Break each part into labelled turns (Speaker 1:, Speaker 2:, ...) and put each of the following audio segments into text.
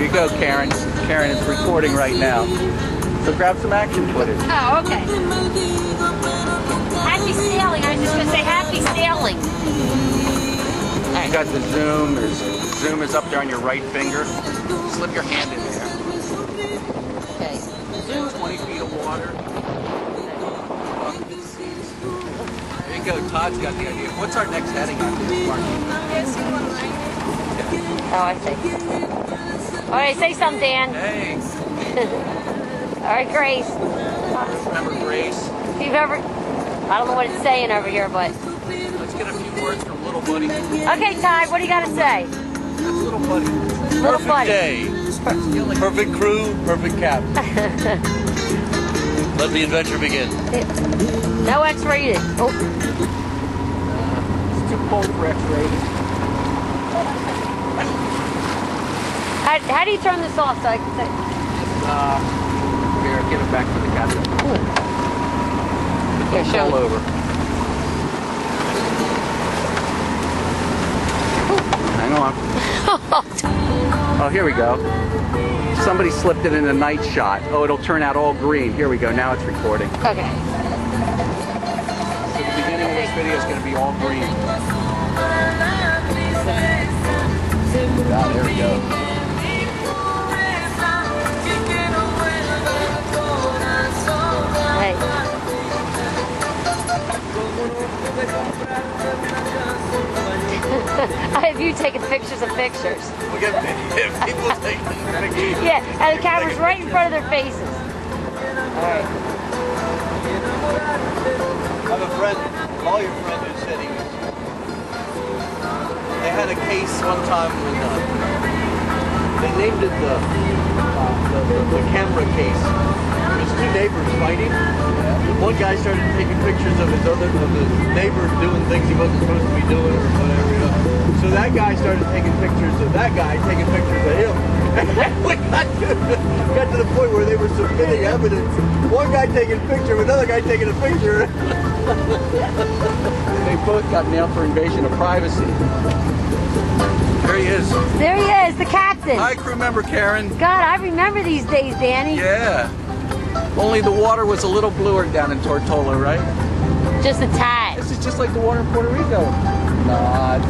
Speaker 1: Here you go, Karen. Karen is recording right now. So grab some action footage.
Speaker 2: Oh, okay. Happy sailing. I was just going to say happy sailing.
Speaker 1: You got the zoom. Zoom is up there on your right finger. Slip your hand in there.
Speaker 2: Okay.
Speaker 1: Zoom. 20 feet of water. There you go. Todd's got the idea. What's our next heading after this, Mark?
Speaker 2: Oh, I see. All right, say something, Dan.
Speaker 1: Hey.
Speaker 2: All right, Grace.
Speaker 1: Remember Grace?
Speaker 2: If you've ever, I don't know what it's saying over here, but.
Speaker 1: Let's get a few words from Little Buddy.
Speaker 2: Okay, Ty, what do you got to say?
Speaker 1: That's Little Buddy.
Speaker 2: Little
Speaker 1: Perfect
Speaker 2: Buddy.
Speaker 1: day. Perfect crew, perfect captain. Let the adventure begin.
Speaker 2: No X-rated. Oh.
Speaker 1: It's too cold for X-rated.
Speaker 2: How do you turn this off so I can say?
Speaker 1: Here, give it back to the captain.
Speaker 2: Here, show
Speaker 1: all
Speaker 2: me.
Speaker 1: over. Hang on. Oh, here we go. Somebody slipped it in a night shot. Oh, it'll turn out all green. Here we go. Now it's recording.
Speaker 2: Okay.
Speaker 1: So the beginning of this video is going to be all green. Ah, there we go.
Speaker 2: Hey. I have you taking pictures of pictures.
Speaker 1: We'll get people taking pictures.
Speaker 2: Yeah, and the camera's right in front of their faces. All right.
Speaker 3: I have a friend, a lawyer friend, who said they had a case one time when they named it the camera case. There was two neighbors fighting. One guy started taking pictures of the neighbor doing things he wasn't supposed to be doing or whatever. You know? So that guy started taking pictures of that guy taking pictures of him. And we got to the point where they were submitting evidence. One guy taking a picture of another guy taking a picture.
Speaker 1: They both got nailed for invasion of privacy. There he is.
Speaker 2: There he is, the captain.
Speaker 1: Hi, crew member Karen.
Speaker 2: God, I remember these days, Danny.
Speaker 1: Yeah. Only the water was a little bluer down in Tortola, right?
Speaker 2: Just a tad.
Speaker 1: This is just like the water in Puerto Rico. Nods.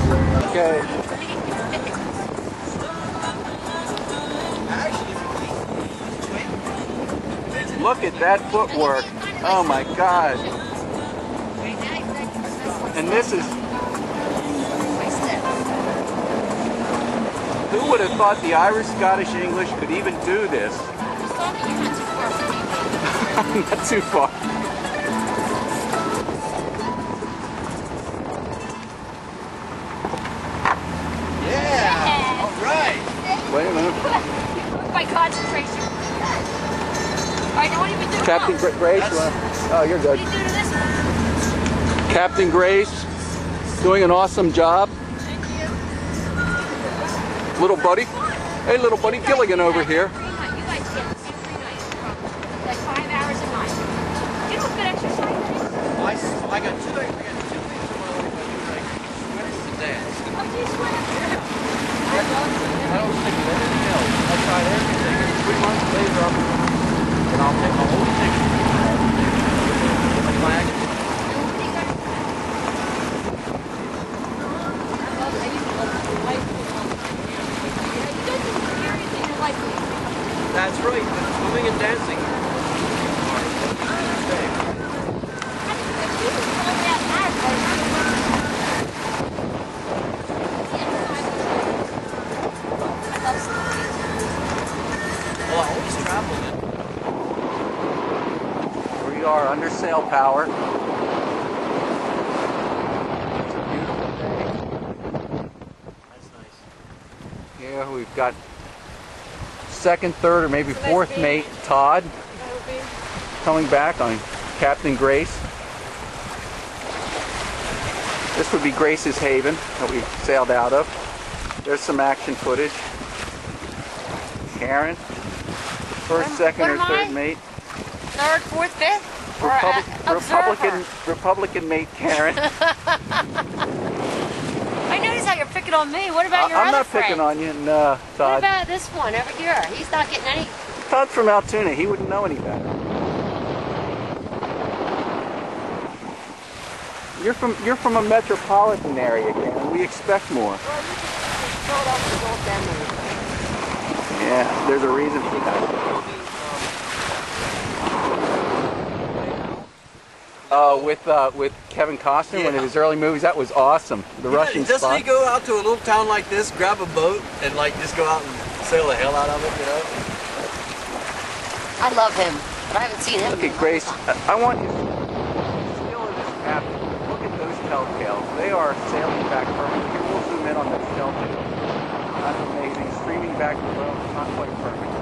Speaker 1: Okay. Look at that footwork. Oh my God. And this is... Who would have thought the Irish, Scottish, English could even do this? Not too far.
Speaker 3: Yeah! All right!
Speaker 1: Wait a minute.
Speaker 2: My concentration. All right, what do you do?
Speaker 1: Captain Grace? Oh, you're good.
Speaker 2: What do you do to this one?
Speaker 1: Captain Grace, doing an awesome job.
Speaker 2: Thank you.
Speaker 1: Little buddy. Hey, little buddy Gilligan over here.
Speaker 2: You guys get the same 3 nights. Like 5 hours a night. You know what good exercise is?
Speaker 3: I got two things tomorrow. I dance.
Speaker 2: Oh, do you swim?
Speaker 3: I don't stick with anything else. I tried everything. 3 months later, and I'll take my whole ticket. Get my flag. That's right. Swimming and dancing. Well, I always travel in.
Speaker 1: We are under sail power. It's a beautiful day.
Speaker 3: That's nice.
Speaker 1: Here we've got second, third, or maybe fourth mate Todd coming back on Captain Grace. This would be Grace's haven that we sailed out of. There's some action footage. Karen, first, second, or third mate.
Speaker 2: Third, fourth, fifth?
Speaker 1: Republican mate Karen.
Speaker 2: I noticed how you're picking picking on me. What about your
Speaker 1: I'm
Speaker 2: other
Speaker 1: not
Speaker 2: friends?
Speaker 1: picking on you, no,
Speaker 2: What
Speaker 1: Todd.
Speaker 2: about this one over here? He's not getting any.
Speaker 1: Todd's from Altoona. He wouldn't know any better. You're from a metropolitan area, Ken. We expect more. Yeah, there's a reason for that. With Kevin Costner, one of his early movies, that was awesome. The Russian
Speaker 3: Doesn't
Speaker 1: spy.
Speaker 3: he go out to a little town like this, grab a boat, and like just go out and sail the hell out of it, you know?
Speaker 2: I love him, but I haven't seen him.
Speaker 1: Look at Grace. I want you still in this cabin. Look at those telltales. They are sailing back perfectly. Here, we'll zoom in on those telltales. That's amazing. Streaming back the boat. Not quite perfect.